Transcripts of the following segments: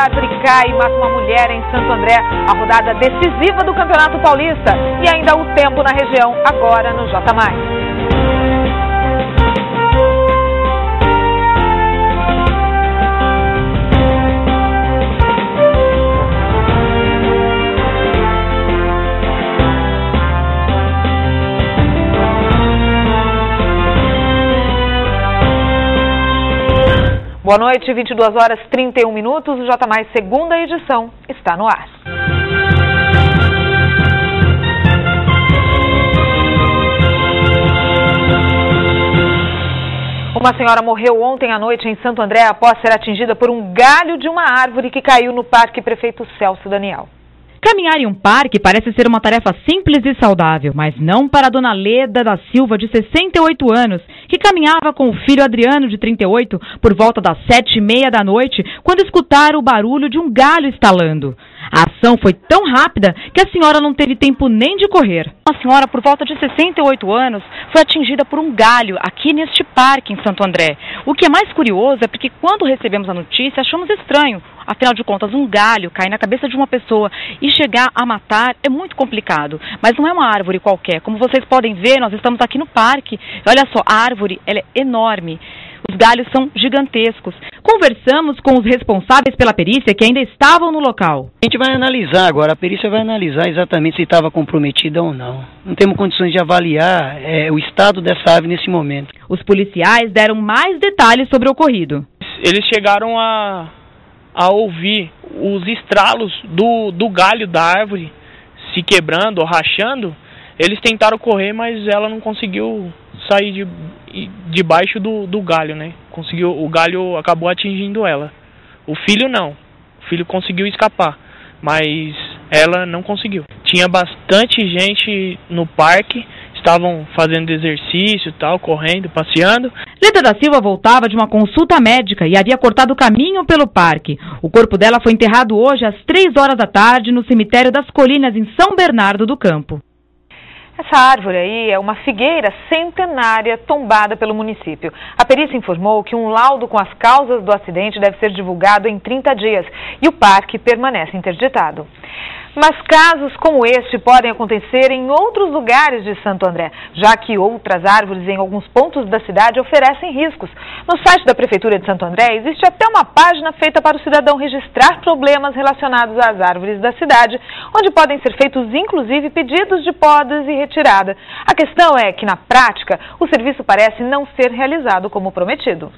árvore cai e mata uma mulher em Santo André. A rodada decisiva do Campeonato Paulista. E ainda o tempo na região, agora no J+. Boa noite, 22 horas 31 minutos, o J+, segunda edição, está no ar. Uma senhora morreu ontem à noite em Santo André após ser atingida por um galho de uma árvore que caiu no Parque Prefeito Celso Daniel. Caminhar em um parque parece ser uma tarefa simples e saudável, mas não para a dona Leda da Silva, de 68 anos, que caminhava com o filho Adriano, de 38, por volta das 7h30 da noite, quando escutaram o barulho de um galho estalando. A ação foi tão rápida que a senhora não teve tempo nem de correr. Uma senhora por volta de 68 anos foi atingida por um galho aqui neste parque em Santo André. O que é mais curioso é porque quando recebemos a notícia achamos estranho. Afinal de contas, um galho cair na cabeça de uma pessoa e chegar a matar é muito complicado. Mas não é uma árvore qualquer. Como vocês podem ver, nós estamos aqui no parque. Olha só, a árvore ela é enorme. Os galhos são gigantescos. Conversamos com os responsáveis pela perícia que ainda estavam no local. A gente vai analisar agora, a perícia vai analisar exatamente se estava comprometida ou não. Não temos condições de avaliar o estado dessa árvore nesse momento. Os policiais deram mais detalhes sobre o ocorrido. Eles chegaram a ouvir os estralos do galho da árvore se quebrando ou rachando. Eles tentaram correr, mas ela não conseguiu sair debaixo do galho, né? O galho acabou atingindo ela. O filho não. O filho conseguiu escapar, mas ela não conseguiu. Tinha bastante gente no parque, estavam fazendo exercício, tal, correndo, passeando. Leda da Silva voltava de uma consulta médica e havia cortado o caminho pelo parque. O corpo dela foi enterrado hoje às 3h da tarde no cemitério das Colinas, em São Bernardo do Campo. Essa árvore aí é uma figueira centenária tombada pelo município. A perícia informou que um laudo com as causas do acidente deve ser divulgado em 30 dias e o parque permanece interditado. Mas casos como este podem acontecer em outros lugares de Santo André, já que outras árvores em alguns pontos da cidade oferecem riscos. No site da Prefeitura de Santo André existe até uma página feita para o cidadão registrar problemas relacionados às árvores da cidade, onde podem ser feitos inclusive pedidos de podas e retirada. A questão é que, na prática, o serviço parece não ser realizado como prometido.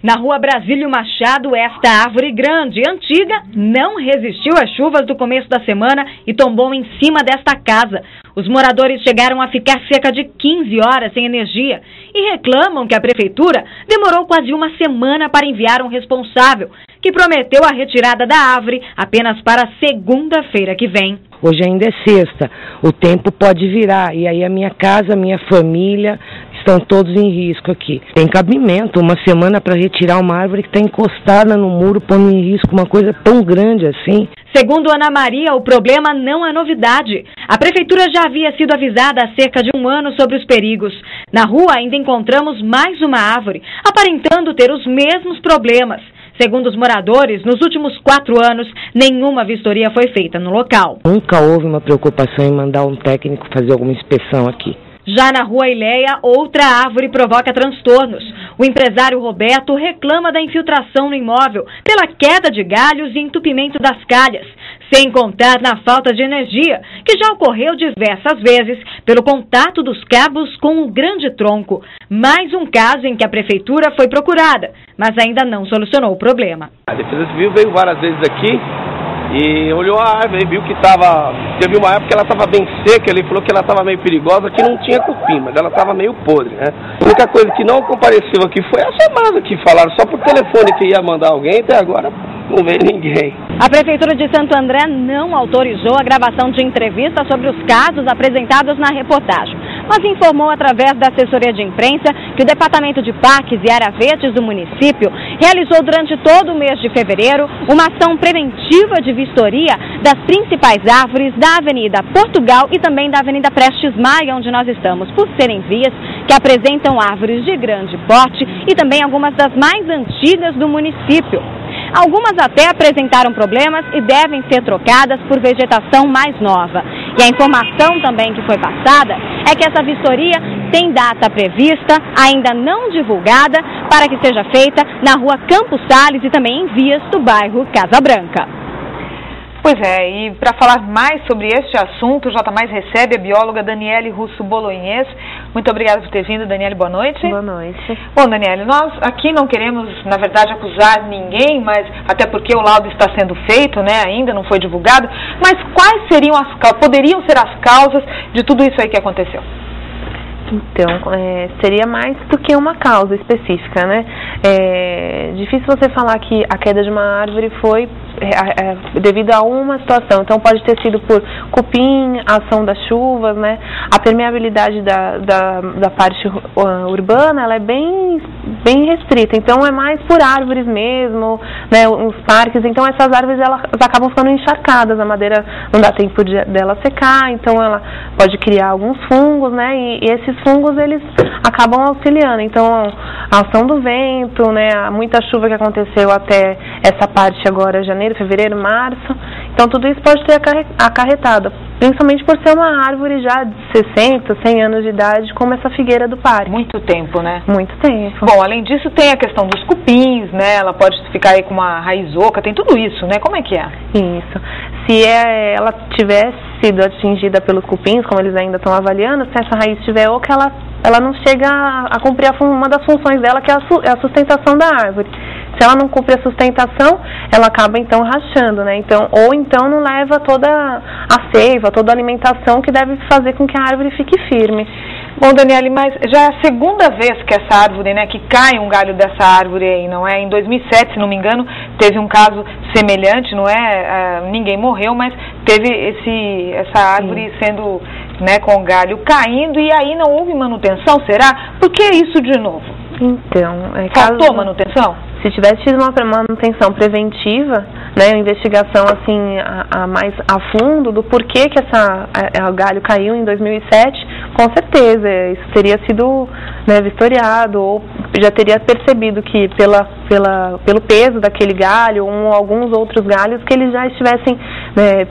Na rua Brasílio Machado, esta árvore grande e antiga não resistiu às chuvas do começo da semana e tombou em cima desta casa. Os moradores chegaram a ficar cerca de 15 horas sem energia e reclamam que a prefeitura demorou quase uma semana para enviar um responsável, que prometeu a retirada da árvore apenas para segunda-feira que vem. Hoje ainda é sexta, o tempo pode virar e aí a minha casa, a minha família estão todos em risco aqui. Tem cabimento, uma semana para retirar uma árvore que está encostada no muro, pondo em risco uma coisa tão grande assim. Segundo Ana Maria, o problema não é novidade. A prefeitura já havia sido avisada há cerca de um ano sobre os perigos. Na rua ainda encontramos mais uma árvore, aparentando ter os mesmos problemas. Segundo os moradores, nos últimos 4 anos, nenhuma vistoria foi feita no local. Nunca houve uma preocupação em mandar um técnico fazer alguma inspeção aqui. Já na rua Ileia, outra árvore provoca transtornos. O empresário Roberto reclama da infiltração no imóvel pela queda de galhos e entupimento das calhas, sem contar na falta de energia, que já ocorreu diversas vezes pelo contato dos cabos com o grande tronco. Mais um caso em que a prefeitura foi procurada, mas ainda não solucionou o problema. A Defesa Civil veio várias vezes aqui e olhou a árvore, viu que teve uma época que ela estava bem seca, ele falou que ela estava meio perigosa, que não tinha cupim, mas ela estava meio podre, né? A única coisa que não compareceu aqui foi a semana que falaram só por telefone que ia mandar alguém, até agora não veio ninguém. A Prefeitura de Santo André não autorizou a gravação de entrevistas sobre os casos apresentados na reportagem, mas informou através da assessoria de imprensa que o Departamento de Parques e Áreas Verdes do município realizou durante todo o mês de fevereiro uma ação preventiva de vistoria das principais árvores da Avenida Portugal e também da Avenida Prestes Maia, onde nós estamos, por serem vias que apresentam árvores de grande porte e também algumas das mais antigas do município. Algumas até apresentaram problemas e devem ser trocadas por vegetação mais nova. E a informação também que foi passada é que essa vistoria tem data prevista, ainda não divulgada, para que seja feita na rua Campos Sales e também em vias do bairro Casa Branca. Pois é, e para falar mais sobre este assunto, o J+ recebe a bióloga Daniele Russo Bolognese. Muito obrigada por ter vindo, Daniele, boa noite. Boa noite. Bom, Daniele, nós aqui não queremos, na verdade, acusar ninguém, mas até porque o laudo está sendo feito, né, ainda não foi divulgado, mas quais poderiam ser as causas de tudo isso aí que aconteceu? Então, seria mais do que uma causa específica, né? É difícil você falar que a queda de uma árvore foi devido a uma situação. Então, pode ter sido por cupim, ação das chuvas, né? A permeabilidade da parte urbana, ela é bem restrita. Então, é mais por árvores mesmo, né? Os parques. Então, essas árvores, elas acabam ficando encharcadas. A madeira não dá tempo dela secar. Então, ela pode criar alguns fungos, né? E esses fungos, eles acabam auxiliando. Então, a ação do vento, né? Muita chuva que aconteceu até essa parte agora, janeiro, fevereiro, março. Então, tudo isso pode ter acarretado, principalmente por ser uma árvore já de 60, 100 anos de idade, como essa figueira do parque. Muito tempo, né? Muito tempo. Bom, além disso, tem a questão dos cupins, né? Ela pode ficar aí com uma raiz oca, tem tudo isso, né? Como é que é? Isso. Se ela tivesse sido atingida pelos cupins, como eles ainda estão avaliando, se essa raiz estiver oca, ela não chega a cumprir uma das funções dela, que é a sustentação da árvore. Se ela não cumpre a sustentação, ela acaba então rachando, né? Ou então não leva toda a seiva, toda a alimentação que deve fazer com que a árvore fique firme. Bom, Daniele, mas já é a segunda vez que essa árvore, né, que cai um galho dessa árvore aí, não é? Em 2007, se não me engano, teve um caso semelhante, não é? Ninguém morreu, mas teve essa árvore sendo, né, com o galho caindo e aí não houve manutenção, será? Por que isso de novo? Então, faltou manutenção? Se tivesse tido uma manutenção preventiva, né, uma investigação assim mais a fundo do porquê que o galho caiu em 2007, com certeza isso teria sido, né, vistoriado, ou já teria percebido que pelo peso daquele galho ou alguns outros galhos que eles já estivessem, né,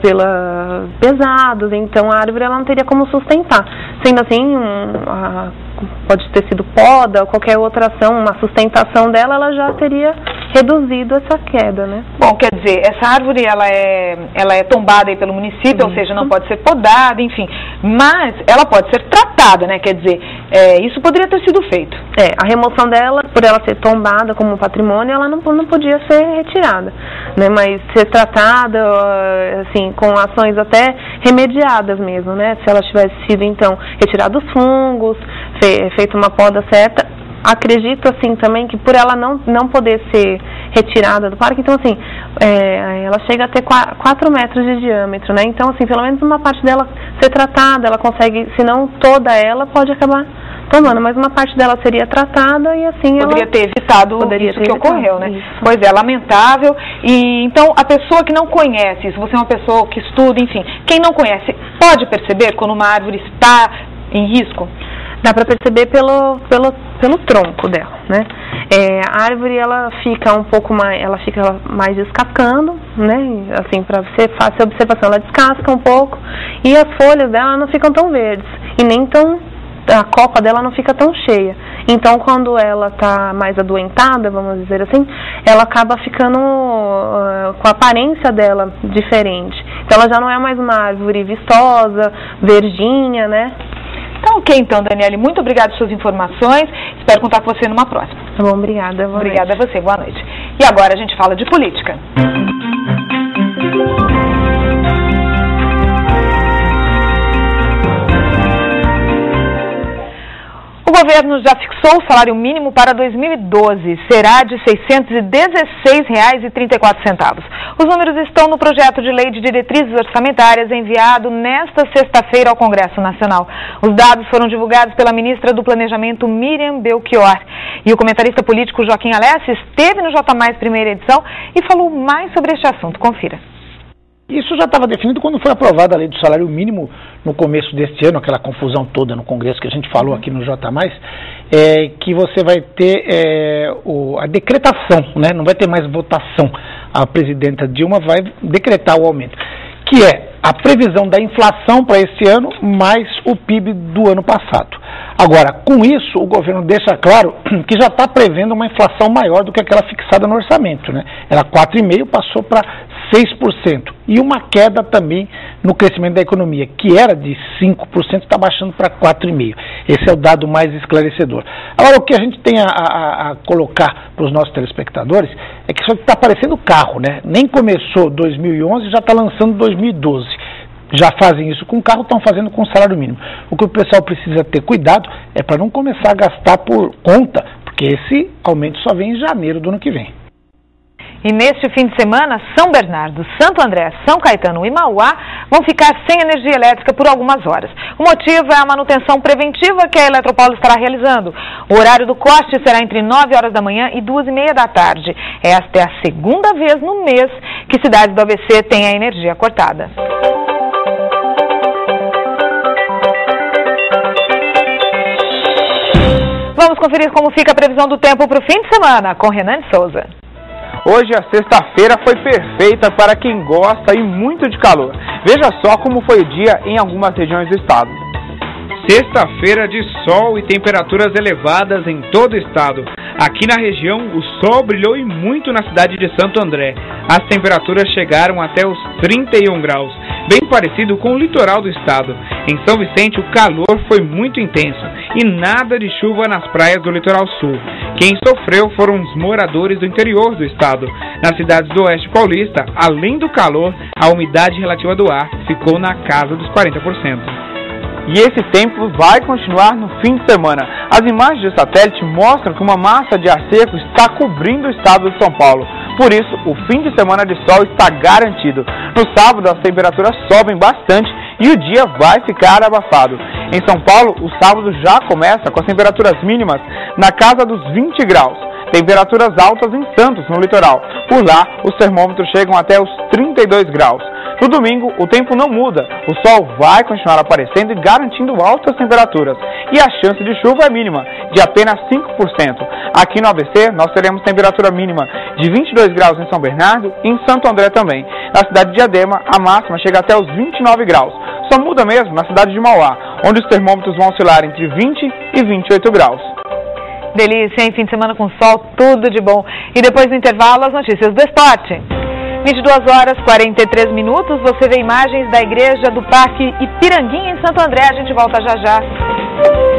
pesados, então a árvore ela não teria como sustentar. Sendo assim, pode ter sido poda ou qualquer outra ação, uma sustentação dela, ela já teria reduzido essa queda, né? Bom, quer dizer, essa árvore ela é tombada aí pelo município, ou seja, não pode ser podada, enfim, mas ela pode ser tratada, né? Quer dizer, isso poderia ter sido feito. A remoção dela, por ela ser tombada como patrimônio, ela não podia ser retirada, né? Mas ser tratada, assim, com ações até remediadas mesmo, né? Se ela tivesse sido, então, retirada os fungos, feito uma poda certa. Acredito, assim, também que por ela não poder ser retirada do parque, então, assim, ela chega a ter 4 metros de diâmetro, né? Então, assim, pelo menos uma parte dela ser tratada, ela consegue, se não toda ela, pode acabar tomando, mas uma parte dela seria tratada e, assim, poderia ter evitado isso que ocorreu, né? Isso. Pois é, lamentável. E, então, a pessoa que não conhece isso, você é uma pessoa que estuda, enfim, quem não conhece, pode perceber quando uma árvore está em risco? Dá para perceber pelo tronco dela, né? A árvore ela fica mais descascando, né? Assim, para ser fácil a observação, ela descasca um pouco e as folhas dela não ficam tão verdes e nem a copa dela não fica tão cheia. Então, quando ela está mais adoentada, vamos dizer assim, ela acaba ficando com a aparência dela diferente. Então, ela já não é mais uma árvore vistosa, verdinha, né? Tá ok, então, Daniele, muito obrigada pelas suas informações. Espero contar com você numa próxima. Tá bom, obrigada. Obrigada a você, boa noite. E agora a gente fala de política. O governo já fixou o salário mínimo para 2012. Será de R$ 616,34. Os números estão no projeto de lei de diretrizes orçamentárias enviado nesta sexta-feira ao Congresso Nacional. Os dados foram divulgados pela ministra do Planejamento, Miriam Belchior. E o comentarista político Joaquim Alessi esteve no J+ primeira edição e falou mais sobre este assunto. Confira. Isso já estava definido quando foi aprovada a lei do salário mínimo no começo deste ano, aquela confusão toda no Congresso que a gente falou aqui no J+, que você vai ter a decretação, né? Não vai ter mais votação. a presidenta Dilma vai decretar o aumento, que é a previsão da inflação para esse ano mais o PIB do ano passado. Agora, com isso, o governo deixa claro que já está prevendo uma inflação maior do que aquela fixada no orçamento, né? Era 4,5%, passou para 6%. E uma queda também no crescimento da economia, que era de 5%, está baixando para 4,5%. Esse é o dado mais esclarecedor. Agora, o que a gente tem a colocar para os nossos telespectadores é que isso está parecendo carro, né? Nem começou 2011, já está lançando 2012. Já fazem isso com carro, estão fazendo com salário mínimo. O que o pessoal precisa ter cuidado é para não começar a gastar por conta, porque esse aumento só vem em janeiro do ano que vem. E neste fim de semana, São Bernardo, Santo André, São Caetano e Mauá vão ficar sem energia elétrica por algumas horas. O motivo é a manutenção preventiva que a Eletropaulo estará realizando. O horário do corte será entre 9 horas da manhã e 2h30 da tarde. Esta é a segunda vez no mês que cidades do ABC têm a energia cortada. Vamos conferir como fica a previsão do tempo para o fim de semana com Renan de Souza. Hoje a sexta-feira foi perfeita para quem gosta e muito de calor. Veja só como foi o dia em algumas regiões do estado. Sexta-feira de sol e temperaturas elevadas em todo o estado. Aqui na região, o sol brilhou e muito na cidade de Santo André. As temperaturas chegaram até os 31 graus, bem parecido com o litoral do estado. Em São Vicente, o calor foi muito intenso e nada de chuva nas praias do litoral sul. Quem sofreu foram os moradores do interior do estado. Nas cidades do oeste paulista, além do calor, a umidade relativa do ar ficou na casa dos 40%. E esse tempo vai continuar no fim de semana. As imagens de satélite mostram que uma massa de ar seco está cobrindo o estado de São Paulo. Por isso, o fim de semana de sol está garantido. No sábado, as temperaturas sobem bastante e o dia vai ficar abafado. Em São Paulo, o sábado já começa com as temperaturas mínimas na casa dos 20 graus. Temperaturas altas em Santos, no litoral. Por lá, os termômetros chegam até os 32 graus. No domingo, o tempo não muda. O sol vai continuar aparecendo e garantindo altas temperaturas. E a chance de chuva é mínima, de apenas 5%. Aqui no ABC, nós teremos temperatura mínima de 22 graus em São Bernardo e em Santo André também. Na cidade de Diadema, a máxima chega até os 29 graus. Só muda mesmo na cidade de Mauá, onde os termômetros vão oscilar entre 20 e 28 graus. Delícia, hein? Fim de semana com sol, tudo de bom. E depois do intervalo, as notícias do esporte. 22h43, você vê imagens da igreja do Parque Ipiranguinha em Santo André. A gente volta já já.